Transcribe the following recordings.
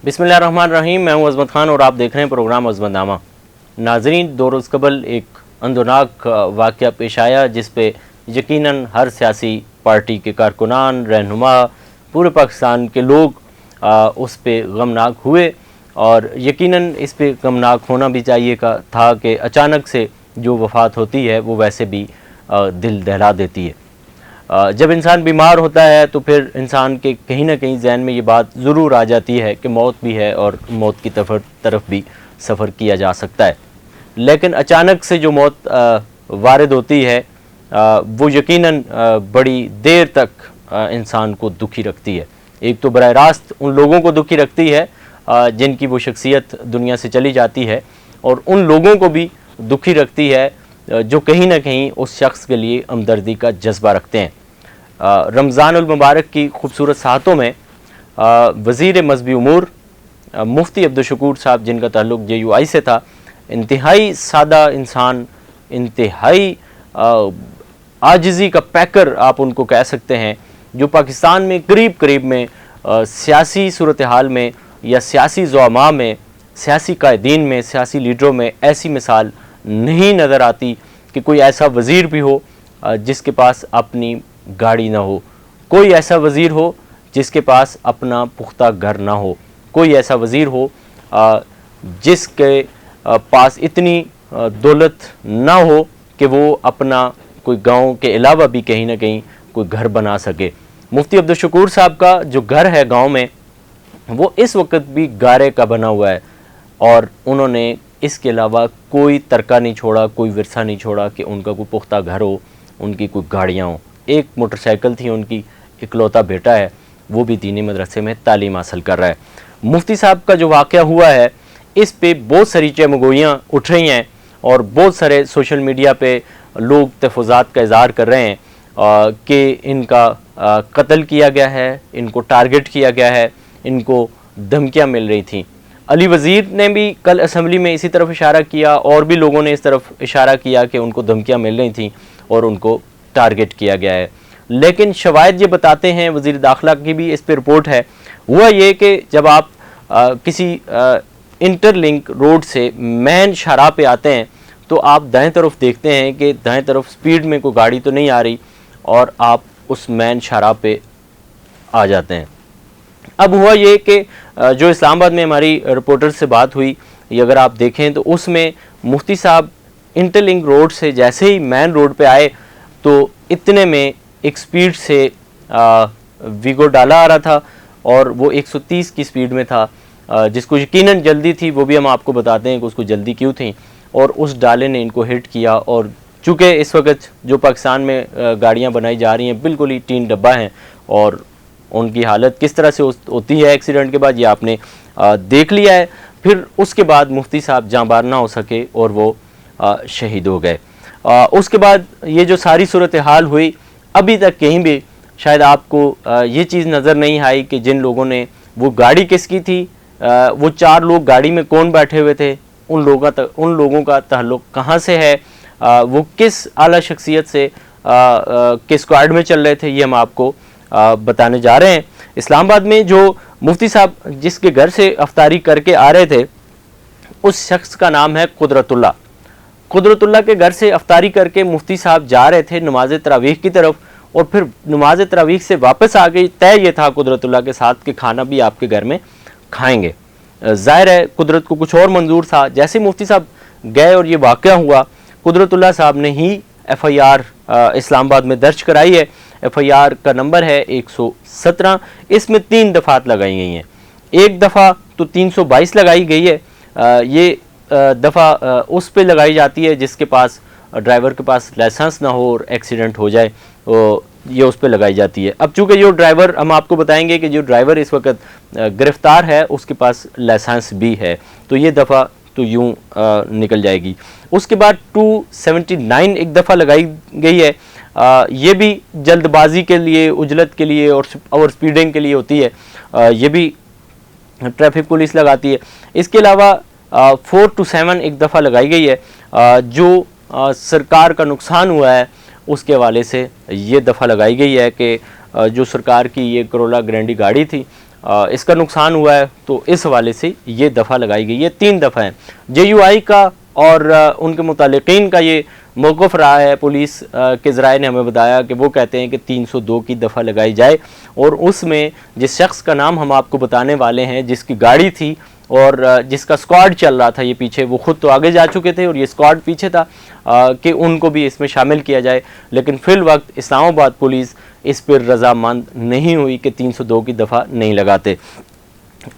बिस्मिल्लाहिर्रहमानिर्रहीम। मैं हूं अज़मत खान और आप देख रहे हैं प्रोग्राम अज़मतनामा। नाज़रीन, 2 रोज़ कबल एक अंदरनाक वाक़या पेश आया जिस पे यकीनन हर सियासी पार्टी के कारकुनान, रहनुमा, पूरे पाकिस्तान के लोग उस पे गमनाक हुए और यकीनन इस पे गमनाक होना भी चाहिए था कि अचानक से जो वफ़ात होती है वो वैसे भी दिल दहला देती है। जब इंसान बीमार होता है तो फिर इंसान के कहीं ना कहीं जहन में ये बात ज़रूर आ जाती है कि मौत भी है और मौत की तरफ भी सफ़र किया जा सकता है। लेकिन अचानक से जो मौत वारिद होती है वो यकीनन बड़ी देर तक इंसान को दुखी रखती है। एक तो बराह रास्त उन लोगों को दुखी रखती है जिनकी वो शख्सियत दुनिया से चली जाती है, और उन लोगों को भी दुखी रखती है जो कहीं ना कहीं उस शख्स के लिए हमदर्दी का जज्बा रखते हैं। रमज़ानुल मुबारक की खूबसूरत साहतों में वज़ीर मज़हबी उमूर मुफ्ती अब्दुल शकूर साहब, जिनका ताल्लुक़ JUI से था, इंतहाई सादा इंसान, इंतहाई आजिज़ी का पैकर आप उनको कह सकते हैं, जो पाकिस्तान में करीब करीब में सियासी सूरत हाल में या सियासी ज़ुआमा में, सियासी कायदीन में, सियासी लीडरों में ऐसी मिसाल नहीं नज़र आती कि कोई ऐसा वज़ीर भी हो जिसके पास अपनी गाड़ी ना हो, कोई ऐसा वज़ीर हो जिसके पास अपना पुख्ता घर ना हो, कोई ऐसा वज़ीर हो जिसके पास इतनी दौलत ना हो कि वो अपना कोई गांव के अलावा भी कहीं ना कहीं कोई घर बना सके। मुफ्ती अब्दुल शकूर साहब का जो घर है गांव में, वो इस वक्त भी गारे का बना हुआ है और उन्होंने इसके अलावा कोई तरका नहीं छोड़ा, कोई विरसा नहीं छोड़ा कि उनका कोई पुख्ता घर हो, उनकी कोई गाड़ियाँ हों। एक मोटरसाइकिल थी उनकी, इकलौता बेटा है, वो भी दीनी मदरसे में तालीम हासिल कर रहा है। मुफ्ती साहब का जो वाक़या हुआ है, इस पे बहुत सारी चमगोइयाँ उठ रही हैं और बहुत सारे सोशल मीडिया पे लोग तहफ़्फ़ुज़ात का इज़हार कर रहे हैं कि इनका कत्ल किया गया है, इनको टारगेट किया गया है, इनको धमकियाँ मिल रही थी। अली वज़ीर ने भी कल असम्बली में इसी तरफ इशारा किया और भी लोगों ने इस तरफ इशारा किया कि उनको धमकियाँ मिल रही थी और उनको टारगेट किया गया है। लेकिन शवाहिद ये बताते हैं, वज़ीर दाखिला की भी इस पर रिपोर्ट है, हुआ ये कि जब आप किसी इंटरलिंक रोड से मैन शाहराह पे आते हैं तो आप दाएं तरफ देखते हैं कि दाएं तरफ स्पीड में कोई गाड़ी तो नहीं आ रही और आप उस मैन शाहराह पे आ जाते हैं। अब हुआ ये कि जो इस्लामाबाद में हमारी रिपोर्टर से बात हुई, ये अगर आप देखें तो उसमें मुफ्ती साहब इंटरलिंक रोड से जैसे ही मैन रोड पे आए तो इतने में एक स्पीड से वीगो डाला आ रहा था और वो 130 की स्पीड में था, जिसको यकीनन जल्दी थी, वो भी हम आपको बताते हैं कि उसको जल्दी क्यों थी, और उस डाले ने इनको हिट किया। और चूँकि इस वक्त जो पाकिस्तान में गाड़ियाँ बनाई जा रही हैं बिल्कुल ही टीन डब्बा हैं और उनकी हालत किस तरह से होती है एक्सीडेंट के बाद, ये आपने देख लिया है। फिर उसके बाद मुफ्ती साहब जांबार ना हो सके और वो शहीद हो गए। उसके बाद ये जो सारी सूरत हाल हुई, अभी तक कहीं भी शायद आपको ये चीज़ नज़र नहीं आई कि जिन लोगों ने, वो गाड़ी किसकी थी, वो 4 लोग गाड़ी में कौन बैठे हुए थे, उन लोगों का ताल्लुक़ कहाँ से है, वो किस आला शख्सियत से किस स्क्वाड में चल रहे थे, ये हम आपको बताने जा रहे हैं। इस्लामाबाद में जो मुफ्ती साहब जिसके घर से अफ्तारी करके आ रहे थे, उस शख्स का नाम है कुदरतुल्लाह। कुदरतुल्लाह के घर से अफ्तारी करके मुफ्ती साहब जा रहे थे नमाज तरावीह की तरफ और फिर नमाज तरावीह से वापस आ गई। तय ये था कुदरतुल्लाह के साथ कि खाना भी आपके घर में खाएंगे। ज़ाहिर है कुदरत को कुछ और मंजूर था। जैसे मुफ्ती साहब गए और ये वाक़या हुआ, कुदरतुल्लाह साहब ने ही FIR इस्लामाबाद में दर्ज कराई है। FIR का नंबर है 117। इसमें 3 दफ़ात लगाई गई हैं। एक दफ़ा तो 322 लगाई गई है, ये दफ़ा उस पे लगाई जाती है जिसके पास, ड्राइवर के पास लाइसेंस ना हो और एक्सीडेंट हो जाए, तो ये उस पे लगाई जाती है। अब चूँकि जो ड्राइवर, हम आपको बताएंगे कि जो ड्राइवर इस वक्त गिरफ़्तार है उसके पास लाइसेंस भी है, तो ये दफ़ा तो यूँ निकल जाएगी। उसके बाद 279 एक दफ़ा लगाई गई है, ये भी जल्दबाजी के लिए, उजलत के लिए और ओवर स्पीडिंग के लिए होती है, ये भी ट्रैफिक पुलिस लगाती है। इसके अलावा 427 एक दफ़ा लगाई गई है, जो सरकार का नुकसान हुआ है उसके हवाले से ये दफ़ा लगाई गई है कि जो सरकार की ये करोला ग्रैंडी गाड़ी थी इसका नुकसान हुआ है, तो इस हवाले से ये दफ़ा लगाई गई है। 3 दफ़ा है JUI का और उनके मुतालिकीन का ये मौक़िफ़ रहा है। पुलिस के ज़राए ने हमें बताया कि वो कहते हैं कि 302 की दफ़ा लगाई जाए, और उसमें जिस शख्स का नाम हम आपको बताने वाले हैं, जिसकी गाड़ी थी और जिसका स्क्वाड चल रहा था ये पीछे, वो खुद तो आगे जा चुके थे और ये स्क्वाड पीछे था, कि उनको भी इसमें शामिल किया जाए। लेकिन फिल वक्त इस्लामाबाद पुलिस इस पर रजामंद नहीं हुई कि 302 की दफ़ा नहीं लगाते।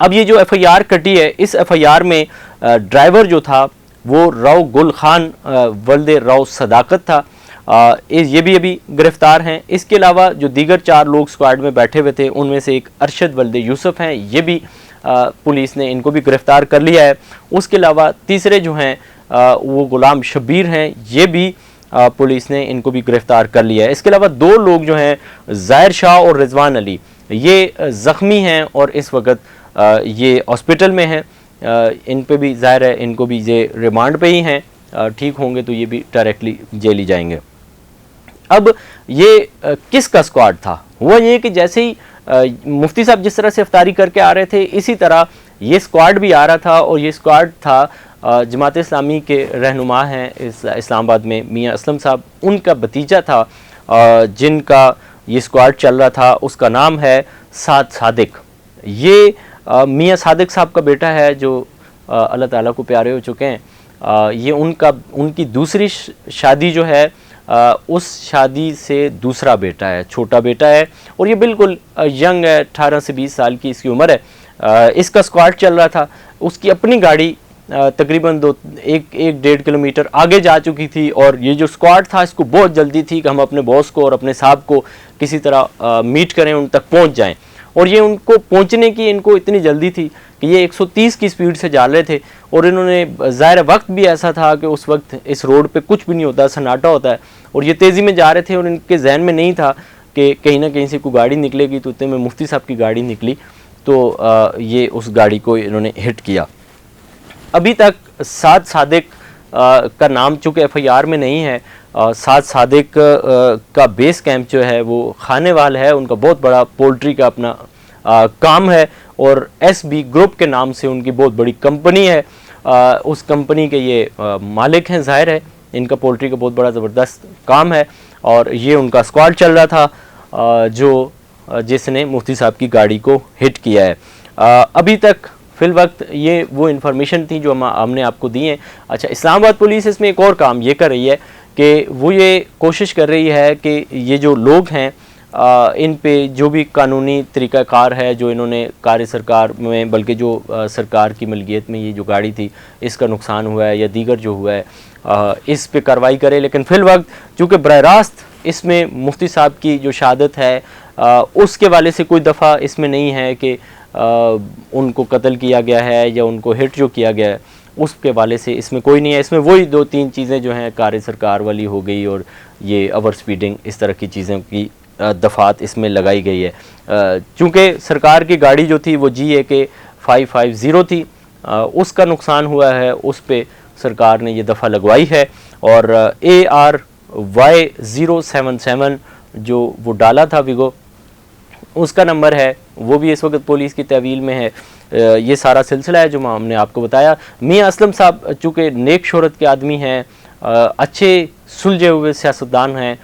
अब ये जो FIR कटी है, इस FIR में ड्राइवर जो था वो राव गुल खान वल्दे राव सदाकत था। ये भी अभी गिरफ्तार हैं। इसके अलावा जो दीगर 4 लोग स्क्वाड में बैठे हुए थे, उनमें से एक अरशद वल्दे यूसुफ हैं, ये भी पुलिस ने इनको भी गिरफ्तार कर लिया है। उसके अलावा तीसरे जो हैं वो गुलाम शब्बीर हैं, ये भी पुलिस ने इनको भी गिरफ्तार कर लिया है। इसके अलावा 2 लोग जो हैं ज़ाहिर शाह और रिजवान अली, ये ज़ख्मी हैं और इस वक्त ये हॉस्पिटल में हैं। इन पे भी ज़ाहिर है इनको भी ये रिमांड पे ही हैं, ठीक होंगे तो ये भी डायरेक्टली जेल ही जाएंगे। अब ये किसका स्क्वाड था? हुआ ये कि जैसे ही मुफ्ती साहब जिस तरह से इफ्तारी करके आ रहे थे, इसी तरह ये स्क्वाड भी आ रहा था, और ये स्क्वाड था जमात इस्लामी के रहनुमा हैं इस्लामाबाद में मियाँ असलम साहब, उनका भतीजा था जिनका ये स्क्वाड चल रहा था। उसका नाम है साद सादिक। ये मियाँ सादिक साहब का बेटा है जो अल्लाह ताला को प्यारे हो चुके हैं। ये उनकी दूसरी शादी जो है, उस शादी से दूसरा बेटा है, छोटा बेटा है, और ये बिल्कुल यंग है, 18 से 20 साल की इसकी उम्र है। इसका स्क्वाड चल रहा था। उसकी अपनी गाड़ी तकरीबन 1-1.5 किलोमीटर आगे जा चुकी थी, और ये जो स्क्वाड था इसको बहुत जल्दी थी कि हम अपने बॉस को और अपने साहब को किसी तरह मीट करें, उन तक पहुंच जाएं। और ये उनको पहुंचने की इनको इतनी जल्दी थी कि ये 130 की स्पीड से जा रहे थे, और इन्होंने ज़ाहिर वक्त भी ऐसा था कि उस वक्त इस रोड पे कुछ भी नहीं होता, सन्नाटा होता है, और ये तेज़ी में जा रहे थे, और इनके जहन में नहीं था कि कहीं ना कहीं से कोई गाड़ी निकलेगी। तो इतने में मुफ्ती साहब की गाड़ी निकली, तो ये उस गाड़ी को इन्होंने हिट किया। अभी तक साद सादिक का नाम चूँकि FIR में नहीं है, साद सादिक का बेस कैंप जो है वो खानेवाल है, उनका बहुत बड़ा पोल्ट्री का अपना काम है, और SB ग्रुप के नाम से उनकी बहुत बड़ी कंपनी है। उस कंपनी के ये मालिक हैं, ज़ाहिर है इनका पोल्ट्री का बहुत बड़ा ज़बरदस्त काम है, और ये उनका स्क्वाड चल रहा था जिसने मुफ्ती साहब की गाड़ी को हिट किया है। अभी तक फिल वक्त ये वो इन्फॉर्मेशन थी जो हमने आपको दी है। अच्छा, इस्लामाबाद पुलिस इसमें एक और काम ये कर रही है कि वो ये कोशिश कर रही है कि ये जो लोग हैं इन पे जो भी कानूनी तरीक़ाकार है, जो इन्होंने कार्य सरकार में, बल्कि जो सरकार की मलकियत में ये जो गाड़ी थी इसका नुकसान हुआ है या दीगर जो हुआ है, इस पे कार्रवाई करे। लेकिन फिल वक्त चूँकि बरह रास्त इसमें मुफ्ती साहब की जो शहादत है उसके वाले से कोई दफ़ा इसमें नहीं है कि उनको कत्ल किया गया है या उनको हिट जो किया गया है, उसके वाले से इसमें कोई नहीं है। इसमें वही 2-3 चीज़ें जो हैं कार्य सरकार वाली हो गई, और ये ओवर स्पीडिंग, इस तरह की चीज़ों की दफ़ात इसमें लगाई गई है। चूँकि सरकार की गाड़ी जो थी वो GAK 550 थी, उसका नुकसान हुआ है, उस पर सरकार ने ये दफ़ा लगवाई है। और ARY 077 जो वो डाला था विगो, उसका नंबर है, वो भी इस वक्त पुलिस की तहवील में है। ये सारा सिलसिला है जो हमने आपको बताया। मियाँ असलम साहब चूँकि नेक शोहरत के आदमी हैं, अच्छे सुलझे हुए सियासतदान हैं,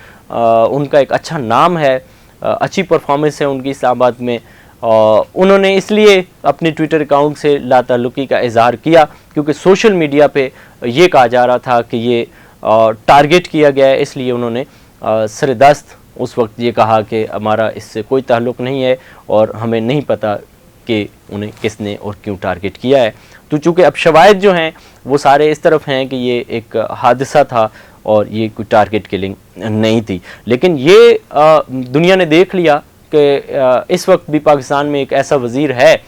उनका एक अच्छा नाम है, अच्छी परफॉर्मेंस है उनकी इस्लामाबाद में। उन्होंने इसलिए अपने ट्विटर अकाउंट से लाताल्लुकी का इजहार किया क्योंकि सोशल मीडिया पे ये कहा जा रहा था कि ये टारगेट किया गया है, इसलिए उन्होंने सरदस्त उस वक्त ये कहा कि हमारा इससे कोई ताल्लुक़ नहीं है और हमें नहीं पता कि उन्हें किसने और क्यों टारगेट किया है। तो चूँकि अब शवाहिद जो हैं वो सारे इस तरफ हैं कि ये एक हादसा था और ये कोई टारगेट किलिंग नहीं थी। लेकिन ये दुनिया ने देख लिया कि इस वक्त भी पाकिस्तान में एक ऐसा वज़ीर है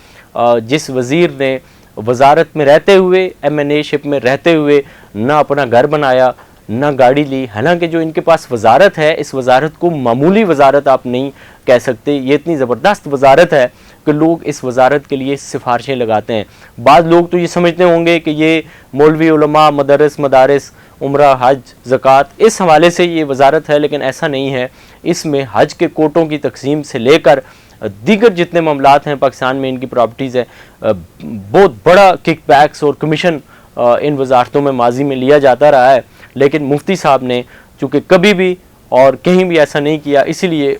जिस वज़ीर ने वजारत में रहते हुए, MNA शिप में रहते हुए ना अपना घर बनाया, ना गाड़ी ली। हालांकि जो इनके पास वजारत है, इस वजारत को मामूली वजारत आप नहीं कह सकते, ये इतनी ज़बरदस्त वजारत है कि लोग इस वजारत के लिए सिफारिशें लगाते हैं। बाद लोग तो ये समझते होंगे कि ये मौलवी उलमा, मदरस, मदारिस, उम्रा, हज, ज़कात, इस हवाले से ये वजारत है, लेकिन ऐसा नहीं है। इसमें हज के कोटों की तकसीम से लेकर दीगर जितने मामलात हैं पाकिस्तान में इनकी प्रॉपर्टीज़ हैं, बहुत बड़ा किकबैक्स और कमीशन इन वजारतों में माजी में लिया जाता रहा है। लेकिन मुफ्ती साहब ने चूँकि कभी भी और कहीं भी ऐसा नहीं किया, इसीलिए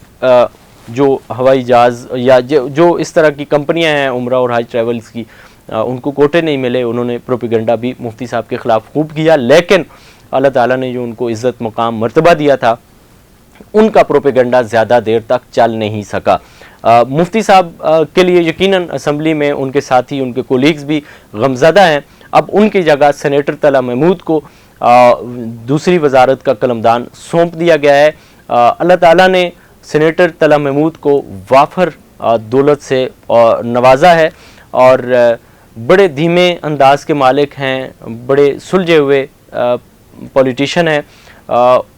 जो हवाई जहाज़ या जो इस तरह की कंपनियां हैं उम्रा और हज ट्रैवल्स की, उनको कोटे नहीं मिले। उन्होंने प्रोपेगेंडा भी मुफ्ती साहब के ख़िलाफ़ खूब किया, लेकिन अल्लाह ताला ने जो उनको इज़्ज़त मकाम मर्तबा दिया था, उनका प्रोपेगेंडा ज़्यादा देर तक चल नहीं सका। मुफ्ती साहब के लिए यकीनन असम्बली में उनके साथी, उनके कोलीग्स भी गमज़दा हैं। अब उनकी जगह सेनेटर तला महमूद को दूसरी वजारत का कलमदान सौंप दिया गया है। अल्लाह ताला ने सेनेटर तला महमूद को वाफर दौलत से नवाजा है और बड़े धीमे अंदाज के मालिक हैं, बड़े सुलझे हुए पॉलिटिशियन हैं।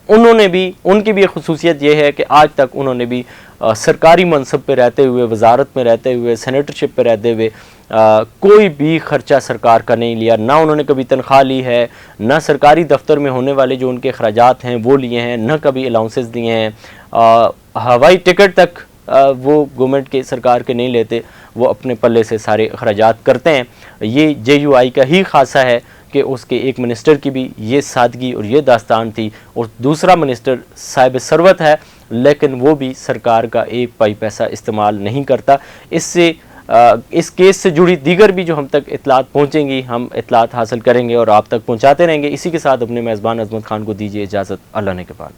उन्होंने भी, उनकी भी खसूसियत ये है कि आज तक उन्होंने भी सरकारी मनसब पे रहते हुए, वजारत में रहते हुए, सेनेटरशिप पे रहते हुए कोई भी खर्चा सरकार का नहीं लिया। ना उन्होंने कभी तनख्वाह ली है, ना सरकारी दफ्तर में होने वाले जो उनके अखराजात हैं वो लिए हैं, ना कभी अलाउंसेस दिए हैं। हवाई टिकट तक वो गवर्नमेंट के, सरकार के नहीं लेते, वो अपने पल्ले से सारे अखराजात करते हैं। ये JUI का ही खासा है कि उसके एक मिनिस्टर की भी ये सादगी और ये दास्तान थी, और दूसरा मिनिस्टर साहिब सरवत है, लेकिन वो भी सरकार का एक पाई पैसा इस्तेमाल नहीं करता। इससे इस केस से जुड़ी दीगर भी जो हम तक इतलात पहुँचेंगी, हम इतलात हासिल करेंगे और आप तक पहुँचाते रहेंगे। इसी के साथ अपने मेज़बान अजमत खान को दीजिए इजाज़त। अल्लाह ने के बाद।